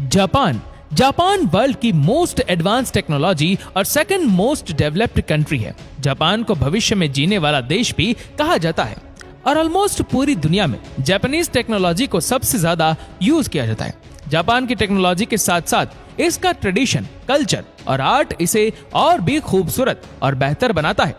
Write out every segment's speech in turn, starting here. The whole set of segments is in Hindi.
जापान जापान वर्ल्ड की मोस्ट एडवांस टेक्नोलॉजी और सेकंड मोस्ट डेवलप्ड कंट्री है। जापान को भविष्य में जीने वाला देश भी कहा जाता है और ऑलमोस्ट पूरी दुनिया में जापानीज टेक्नोलॉजी को सबसे ज्यादा यूज किया जाता है। जापान की टेक्नोलॉजी के साथ साथ इसका ट्रेडिशन, कल्चर और आर्ट इसे और भी खूबसूरत और बेहतर बनाता है।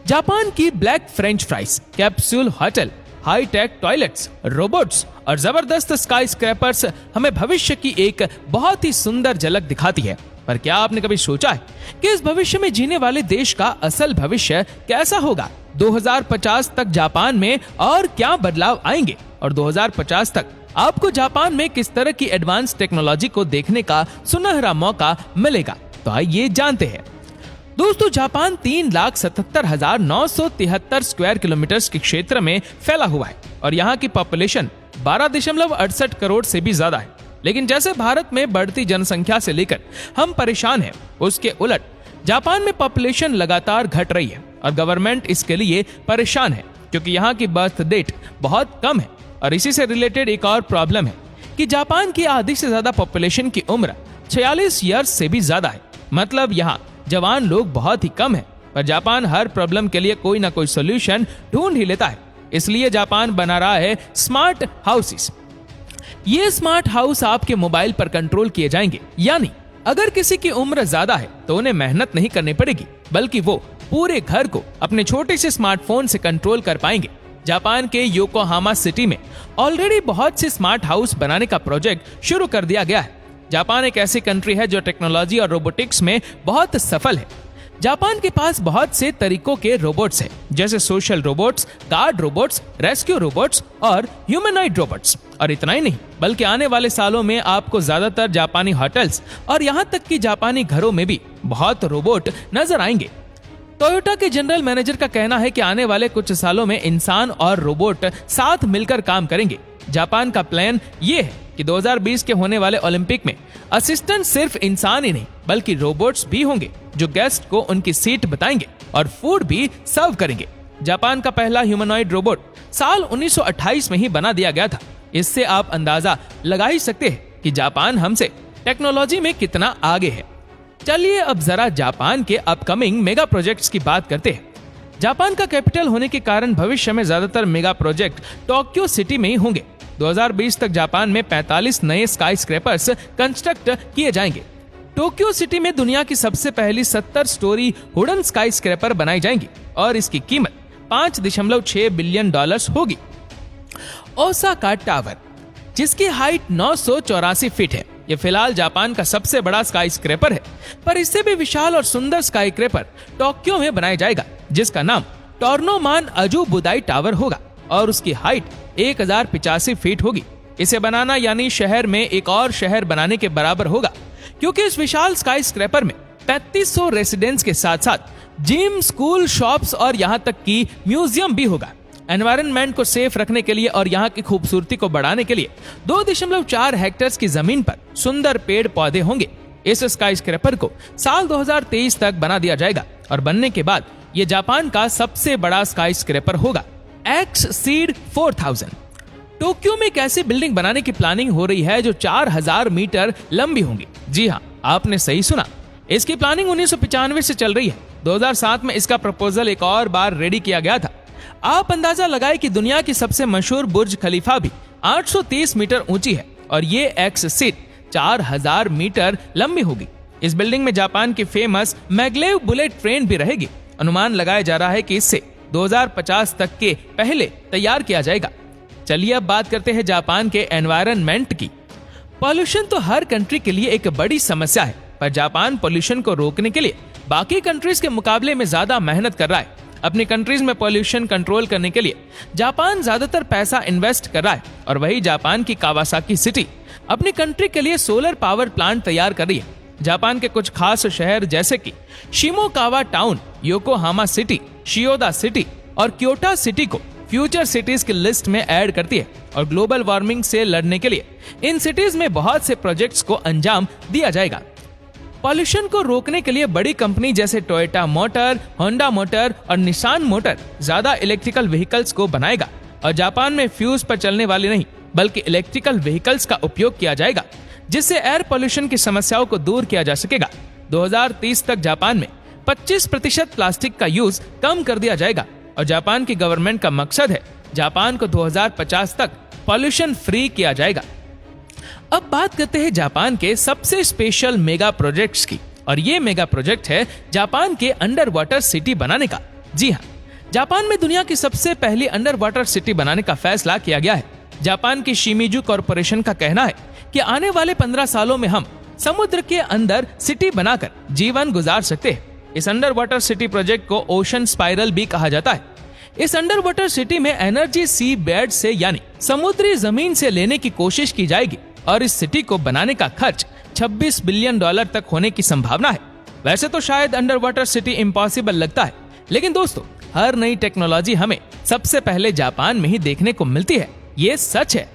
जापान की black French fries, capsule hotel, high tech toilets, robots और जबरदस्त स्काई स्क्रैपर्स हमें भविष्य की एक बहुत ही सुंदर झलक दिखाती है। पर क्या आपने कभी सोचा है कि इस भविष्य में जीने वाले देश का असल भविष्य कैसा होगा? 2050 तक जापान में और क्या बदलाव आएंगे और 2050 तक आपको जापान में किस तरह की एडवांस टेक्नोलॉजी को देखने का सुनहरा मौका मिलेगा? तो आइए जानते हैं। दोस्तों, जापान 3,77,973 स्क्वायर किलोमीटर के क्षेत्र में फैला हुआ है और यहाँ की पॉपुलेशन 12.68 करोड़ से भी ज्यादा है। लेकिन जैसे भारत में बढ़ती जनसंख्या से लेकर हम परेशान हैं, उसके उलट जापान में पॉपुलेशन लगातार घट रही है और गवर्नमेंट इसके लिए परेशान है क्योंकि यहाँ की बर्थ रेट बहुत कम है। और इसी से रिलेटेड एक और प्रॉब्लम है कि जापान की आधी से ज्यादा पॉपुलेशन की उम्र 46 ईयर्स से भी ज्यादा है। मतलब यहाँ जवान लोग बहुत ही कम है। पर जापान हर प्रॉब्लम के लिए कोई ना कोई सोल्यूशन ढूंढ ही लेता है। इसलिए जापान बना रहा है स्मार्ट हाउसेस। ये स्मार्ट हाउस आपके मोबाइल पर कंट्रोल किए जाएंगे, यानी अगर किसी की उम्र ज्यादा है तो उन्हें मेहनत नहीं करनी पड़ेगी, बल्कि वो पूरे घर को अपने छोटे से स्मार्टफोन से कंट्रोल कर पाएंगे। जापान के योकोहामा सिटी में ऑलरेडी बहुत से स्मार्ट हाउस बनाने का प्रोजेक्ट शुरू कर दिया गया है। जापान एक ऐसी कंट्री है जो टेक्नोलॉजी और रोबोटिक्स में बहुत सफल है। जापान के पास बहुत से तरीकों के रोबोट्स हैं, जैसे social robots, guard robots, rescue robots और ह्यूमनॉइड रोबोट्स। और इतना ही नहीं, बल्कि आने वाले सालों में आपको ज्यादातर जापानी होटल्स और यहाँ तक कि जापानी घरों में भी बहुत रोबोट नजर आएंगे। टोयोटा के जनरल मैनेजर का कहना है कि आने वाले कुछ सालों में इंसान और रोबोट साथ मिलकर काम करेंगे। जापान का प्लान ये है कि 2020 के होने वाले ओलंपिक में असिस्टेंट सिर्फ इंसान ही नहीं बल्कि रोबोट्स भी होंगे जो गेस्ट को उनकी सीट बताएंगे और फूड भी सर्व करेंगे। जापान का पहला ह्यूमनॉइड रोबोट साल 1928 में ही बना दिया गया था। इससे आप अंदाजा लगा ही सकते हैं कि जापान हमसे टेक्नोलॉजी में कितना आगे है। चलिए अब जरा जापान के अपकमिंग मेगा प्रोजेक्ट्स की बात करते हैं। जापान का कैपिटल होने के कारण भविष्य में ज्यादातर मेगा प्रोजेक्ट टोक्यो सिटी में ही होंगे। 2020 तक जापान में 45 नए स्काई स्क्रैपर्स कंस्ट्रक्ट किए जाएंगे। टोक्यो सिटी में दुनिया की सबसे पहली 70 स्टोरी वुडन स्काई स्क्रैपर बनाई जाएंगी और इसकी कीमत $5.6 बिलियन होगी। ओसाका टावर, जिसकी हाइट 984 फीट है, ये फिलहाल जापान का सबसे बड़ा स्काई स्क्रैपर है। पर इससे भी विशाल और सुंदर स्काई स्क्रैपर टोक्यो में बनाया जाएगा, जिसका नाम टोर्नोमान अजुबुदाई टावर होगा और उसकी हाइट 1085 फीट होगी। इसे बनाना यानी शहर में एक और शहर बनाने के बराबर होगा, क्योंकि इस विशाल स्काई स्क्रैपर में 3500 रेसिडेंट्स के साथ साथ जिम, स्कूल, शॉप्स और यहाँ तक कि म्यूजियम भी होगा। एनवायरनमेंट को सेफ रखने के लिए और यहाँ की खूबसूरती को बढ़ाने के लिए 2.4 हेक्टेयर की जमीन पर सुंदर पेड़ पौधे होंगे। इस स्काई स्क्रैपर को साल 2023 तक बना दिया जाएगा और बनने के बाद ये जापान का सबसे बड़ा स्काई स्क्रैपर होगा। एक्ससीड 4000। टोक्यो में एक ऐसी बिल्डिंग बनाने की प्लानिंग हो रही है जो 4000 मीटर लंबी होंगी। जी हाँ, आपने सही सुना। इसकी प्लानिंग 1995 से चल रही है। 2007 में इसका प्रपोजल एक और बार रेडी किया गया था। आप अंदाजा लगाएं कि दुनिया की सबसे मशहूर बुर्ज खलीफा भी 830 मीटर ऊंची है और ये एक्ससीड 4000 मीटर लंबी होगी। इस बिल्डिंग में जापान की फेमस मैग्लेव बुलेट ट्रेन भी रहेगी। अनुमान लगाया जा रहा है कि इससे 2050 तक के पहले तैयार किया जाएगा। चलिए अब बात करते हैं जापान के एनवायरनमेंट की। पॉल्यूशन तो हर कंट्री के लिए एक बड़ी समस्या है, पर जापान पॉल्यूशन को रोकने के लिए बाकी कंट्रीज के मुकाबले में ज्यादा मेहनत कर रहा है। अपनी कंट्रीज में पॉल्यूशन कंट्रोल करने के लिए जापान ज्यादातर पैसा इन्वेस्ट कर रहा है और वही जापान की कावासाकी सिटी अपनी कंट्री के लिए सोलर पावर प्लांट तैयार कर रही है। जापान के कुछ खास शहर जैसे कि शिमोकावा टाउन, योकोहामा सिटी, शियोदा सिटी और क्योटो सिटी को फ्यूचर सिटीज की लिस्ट में ऐड करती है और ग्लोबल वार्मिंग से लड़ने के लिए इन सिटीज में बहुत से प्रोजेक्ट्स को अंजाम दिया जाएगा। पॉल्यूशन को रोकने के लिए बड़ी कंपनी जैसे टोयोटा मोटर, होंडा मोटर और निसान मोटर ज्यादा इलेक्ट्रिकल व्हीकल्स को बनाएगा और जापान में फ्यूज पर चलने वाली नहीं बल्कि इलेक्ट्रिकल व्हीकल्स का उपयोग किया जाएगा। जिससे एयर पोल्यूशन की समस्याओं को दूर किया जा सकेगा। 2030 तक जापान में 25% प्लास्टिक का यूज कम कर दिया जाएगा और जापान की गवर्नमेंट का मकसद है जापान को 2050 तक पॉल्यूशन फ्री किया जाएगा। अब बात करते हैं जापान के सबसे स्पेशल मेगा प्रोजेक्ट्स की, और ये मेगा प्रोजेक्ट है जापान के अंडर वाटर सिटी बनाने का। जी हाँ, जापान में दुनिया की सबसे पहली अंडर वाटर सिटी बनाने का फैसला किया गया है। जापान की शिमिजू कॉरपोरेशन का कहना है कि आने वाले 15 सालों में हम समुद्र के अंदर सिटी बनाकर जीवन गुजार सकते हैं। इस अंडर वाटर सिटी प्रोजेक्ट को ओशन स्पाइरल भी कहा जाता है। इस अंडर वाटर सिटी में एनर्जी सी बेड से यानी समुद्री जमीन से लेने की कोशिश की जाएगी और इस सिटी को बनाने का खर्च $26 बिलियन तक होने की संभावना है। वैसे तो शायद अंडर वाटर सिटी इम्पॉसिबल लगता है, लेकिन दोस्तों हर नई टेक्नोलॉजी हमें सबसे पहले जापान में ही देखने को मिलती है। ये सच है।